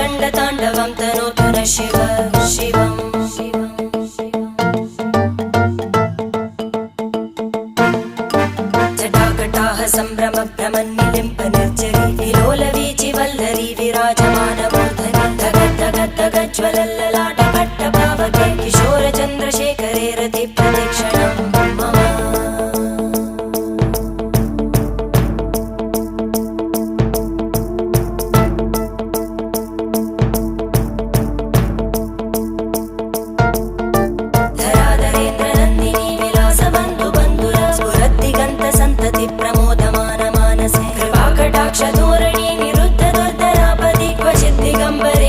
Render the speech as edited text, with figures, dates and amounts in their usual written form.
रङ्गताण्डवं तनोतु न शिव शिवम् जटाकटाः सम्भ्रमभ्रमन्निलिम्प निर्जरी विलोलवीचि वल्लरी विराजमानमूर्धनि धगज्ज्वलल्ललाटपट्टपावके किशोरचन्द्रशेखरे रतिप्रतिक्षणं मम धराधरेन्द्रनन्दिनी विलासबन्धुबन्धुर स्फुरद्दिगन्तसन्तति प्रमोदमान मानसे कृपाकटाक्षधोरणी निरुद्ध दुर्धरापदि क्वचिद् दिगम्बरे